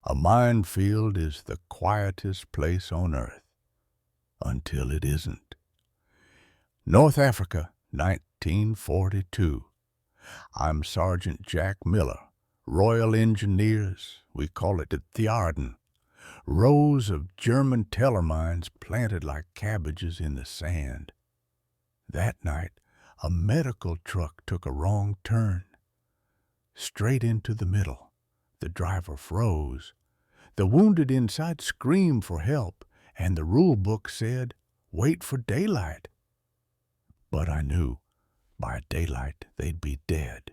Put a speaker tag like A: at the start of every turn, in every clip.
A: A minefield is the quietest place on earth, until it isn't. North Africa, 1942. I'm Sergeant Jack Miller, Royal Engineers, we call it the Thearden. Rows of German teller mines planted like cabbages in the sand. That night, a medical truck took a wrong turn. Straight into the middle. The driver froze. The wounded inside screamed for help, and the rulebook said, "Wait for daylight." But I knew by daylight they'd be dead,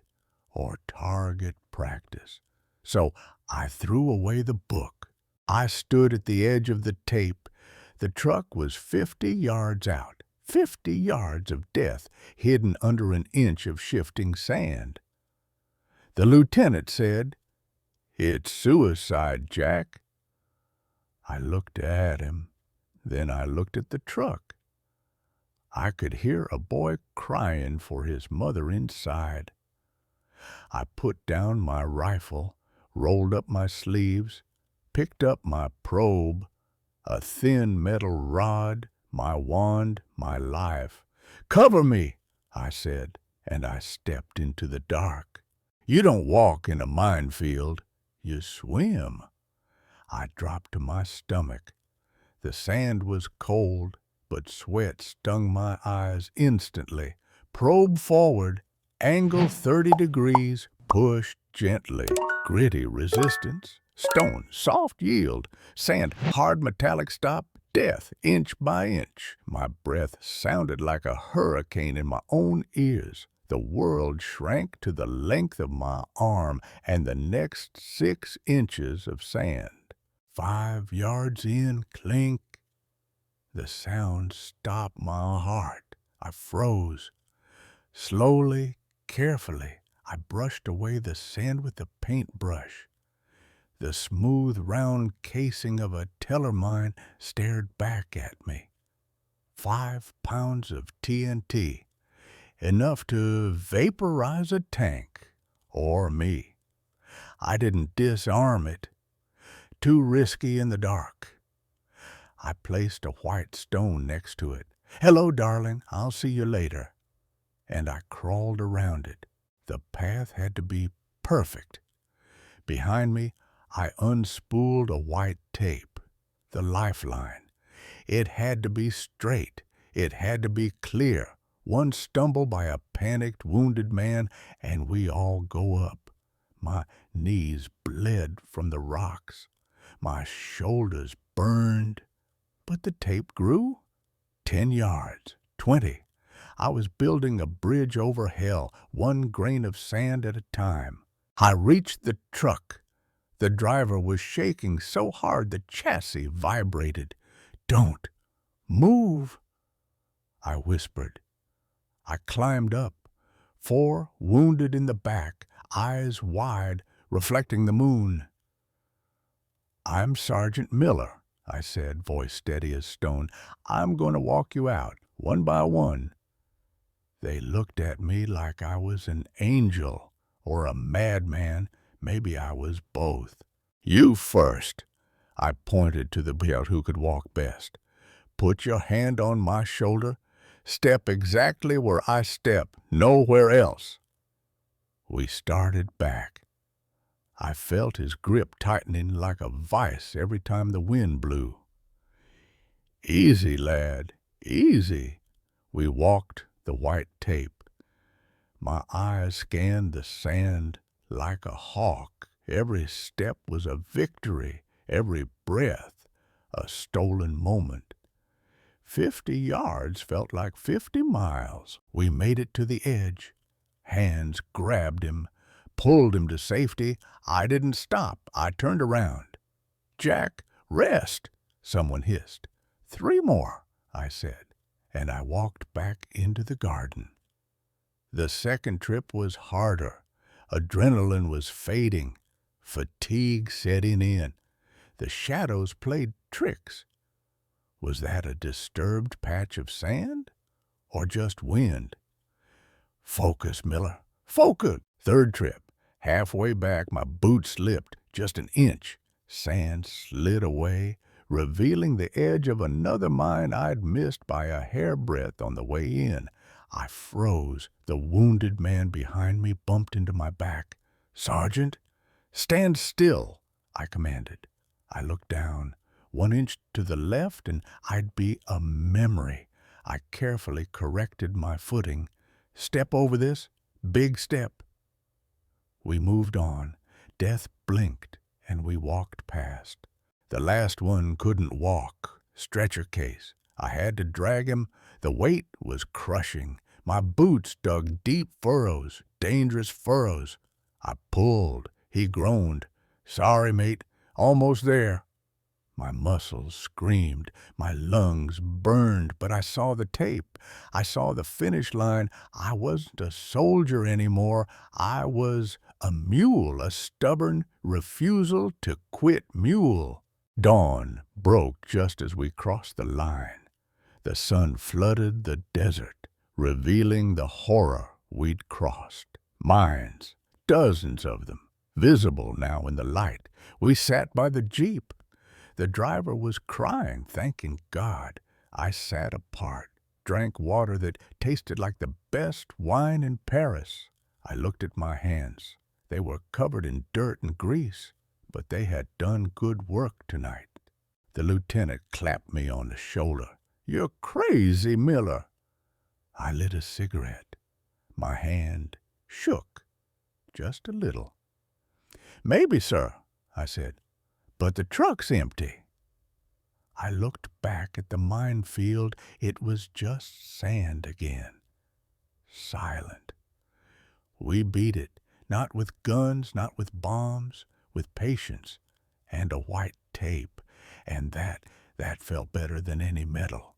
A: or target practice. So I threw away the book. I stood at the edge of the tape. The truck was 50 yards out, 50 yards of death hidden under an inch of shifting sand. The lieutenant said, "It's suicide, Jack." I looked at him, then I looked at the truck. I could hear a boy crying for his mother inside. I put down my rifle, rolled up my sleeves, picked up my probe, a thin metal rod, my wand, my life. "Cover me," I said, and I stepped into the dark. You don't walk in a minefield, you swim. I dropped to my stomach. The sand was cold, but sweat stung my eyes instantly. Probe forward, angle 30 degrees, push gently. Gritty resistance, stone, soft yield, sand, hard metallic stop, death, inch by inch. My breath sounded like a hurricane in my own ears. The world shrank to the length of my arm and the next 6 inches of sand. 5 yards in, clink. The sound stopped my heart. I froze. Slowly, carefully, I brushed away the sand with a paintbrush. The smooth, round casing of a teller mine stared back at me. 5 pounds of TNT. Enough to vaporize a tank, or me. I didn't disarm it. Too risky in the dark. I placed a white stone next to it. "Hello, darling, I'll see you later." And I crawled around it. The path had to be perfect. Behind me, I unspooled a white tape, the lifeline. It had to be straight. It had to be clear. One stumble by a panicked, wounded man, and we all go up. My knees bled from the rocks. My shoulders burned. But the tape grew. 10 yards, 20. I was building a bridge over hell, one grain of sand at a time. I reached the truck. The driver was shaking so hard the chassis vibrated. "Don't move," I whispered. I climbed up, 4 wounded in the back, eyes wide, reflecting the moon. "I'm Sergeant Miller," I said, voice steady as stone. "I'm going to walk you out, one by one." They looked at me like I was an angel or a madman. Maybe I was both. "You first." I pointed to the belt who could walk best. "Put your hand on my shoulder. Step exactly where I step, nowhere else." We started back. I felt his grip tightening like a vice every time the wind blew. "Easy, lad, easy." We walked the white tape. My eyes scanned the sand like a hawk. Every step was a victory, every breath a stolen moment. 50 yards felt like 50 miles. We made it to the edge. Hands grabbed him, pulled him to safety. I didn't stop. I turned around. "Jack, rest," someone hissed. 3 more, I said, and I walked back into the garden. The second trip was harder. Adrenaline was fading. Fatigue setting in. The shadows played tricks. Was that a disturbed patch of sand? Or just wind? "Focus, Miller, focus." 3rd trip. Halfway back, my boot slipped just an inch. Sand slid away, revealing the edge of another mine I'd missed by a hairbreadth on the way in. I froze. The wounded man behind me bumped into my back. "Sergeant, stand still," I commanded. I looked down. 1 inch to the left and I'd be a memory. I carefully corrected my footing. "Step over this. Big step." We moved on. Death blinked, and we walked past. The last one couldn't walk. Stretcher case. I had to drag him. The weight was crushing. My boots dug deep furrows, dangerous furrows. I pulled. He groaned. "Sorry, mate. Almost there." My muscles screamed. My lungs burned, but I saw the tape. I saw the finish line. I wasn't a soldier anymore. I was a mule, a stubborn refusal to quit mule. Dawn broke just as we crossed the line. The sun flooded the desert, revealing the horror we'd crossed. Mines, dozens of them, visible now in the light. We sat by the jeep. The driver was crying, thanking God. I sat apart, drank water that tasted like the best wine in Paris. I looked at my hands. They were covered in dirt and grease, but they had done good work tonight. The lieutenant clapped me on the shoulder. "You're crazy, Miller." I lit a cigarette. My hand shook, just a little. "Maybe, sir," I said, "but the truck's empty." I looked back at the minefield. It was just sand again. Silent. We beat it, not with guns, not with bombs, with patience and a white tape. And that felt better than any medal.